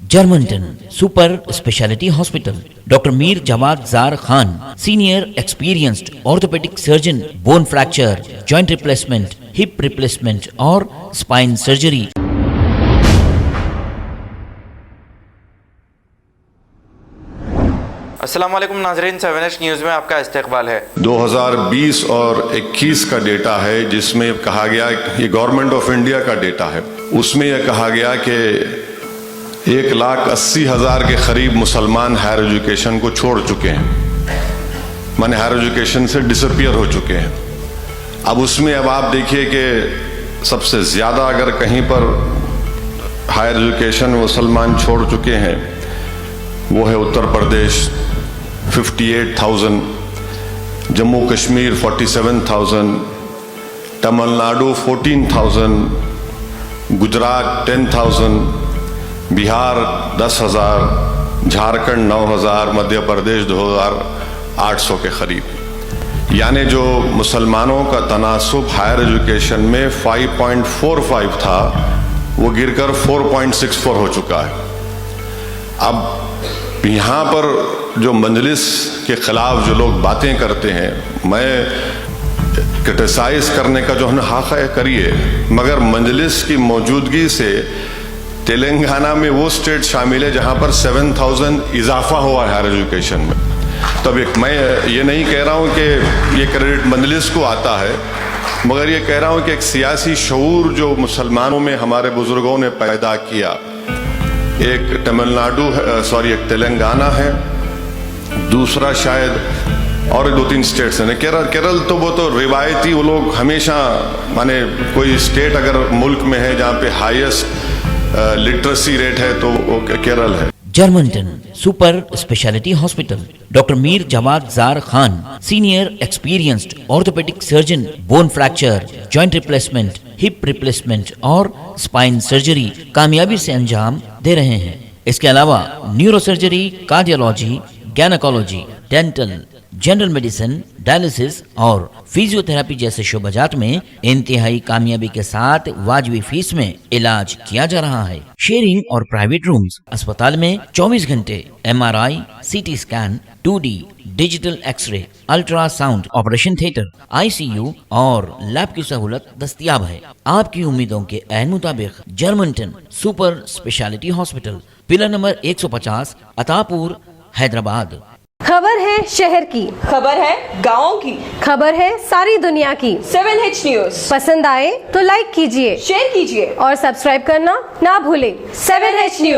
Germanton super speciality hospital, doctor Mir Jawad Jar Khan, senior experienced orthopaedic surgeon, bone fracture, joint replacement, hip replacement और spine surgery. अस्सलाम वालेकुम नाज़रीन, 7H news में आपका इस्तकबाल है। 2020 और 21 का डेटा है जिसमें कहा गया, ये गवर्नमेंट ऑफ इंडिया का डेटा है, उसमें यह कहा गया कि 1,80,000 के करीब मुसलमान हायर एजुकेशन को छोड़ चुके हैं, माने हायर एजुकेशन से डिसअपीयर हो चुके हैं। अब उसमें अब आप देखिए कि सबसे ज़्यादा अगर कहीं पर हायर एजुकेशन मुसलमान छोड़ चुके हैं वो है उत्तर प्रदेश 58,000, जम्मू कश्मीर 47,000, तमिलनाडु 14,000, गुजरात 10,000, बिहार 10,000, झारखंड 9,000, मध्य प्रदेश 2,800 के करीब। यानी जो मुसलमानों का तनासुब हायर एजुकेशन में 5.45 था वो गिरकर 4.64 हो चुका है। अब यहाँ पर जो मजलिस के खिलाफ जो लोग बातें करते हैं, मैं क्रिटिसाइज करने का जो है हक है करिए, मगर मजलिस की मौजूदगी से तेलंगाना में वो स्टेट शामिल है जहाँ पर 7,000 इजाफा हुआ है हायर एजुकेशन में। तब मैं ये नहीं कह रहा हूँ कि ये क्रेडिट मजलिस को आता है, मगर ये कह रहा हूँ कि एक सियासी शऊर जो मुसलमानों में हमारे बुजुर्गों ने पैदा किया, एक तमिलनाडु एक तेलंगाना है, दूसरा शायद और 2-3 स्टेट्स हैं। केरल तो वो तो रिवायती, वो लोग हमेशा, माने कोई स्टेट अगर मुल्क में है जहाँ पे हाईएस्ट लिटरेसी रेट है तो वो केरल है। Germanten super speciality hospital, doctor Mir Jawad Jar Khan, senior experienced orthopaedic surgeon, bone fracture, joint replacement, hip replacement और स्पाइन सर्जरी कामयाबी से अंजाम दे रहे हैं। इसके अलावा neuro surgery, cardiology, gynaecology, dental, general medicine, dialysis और फिजियोथेरेपी जैसे शोबाजात में इंतहाई कामयाबी के साथ वाजिबी फीस में इलाज किया जा रहा है। शेयरिंग और प्राइवेट रूम्स, अस्पताल में 24 घंटे MRI, CT scan, 2D digital X ray, ultrasound, operation theatre, ICU और लैब की सहूलत दस्तयाब है। आपकी उम्मीदों के ऐन मुताबिक Germanten super speciality hospital, pillar number 150, Attapur, Hyderabad. खबर है शहर की, खबर है गाँव की, खबर है सारी दुनिया की। 7H न्यूज़ पसंद आए तो लाइक कीजिए, शेयर कीजिए और सब्सक्राइब करना ना भूलें। 7H news.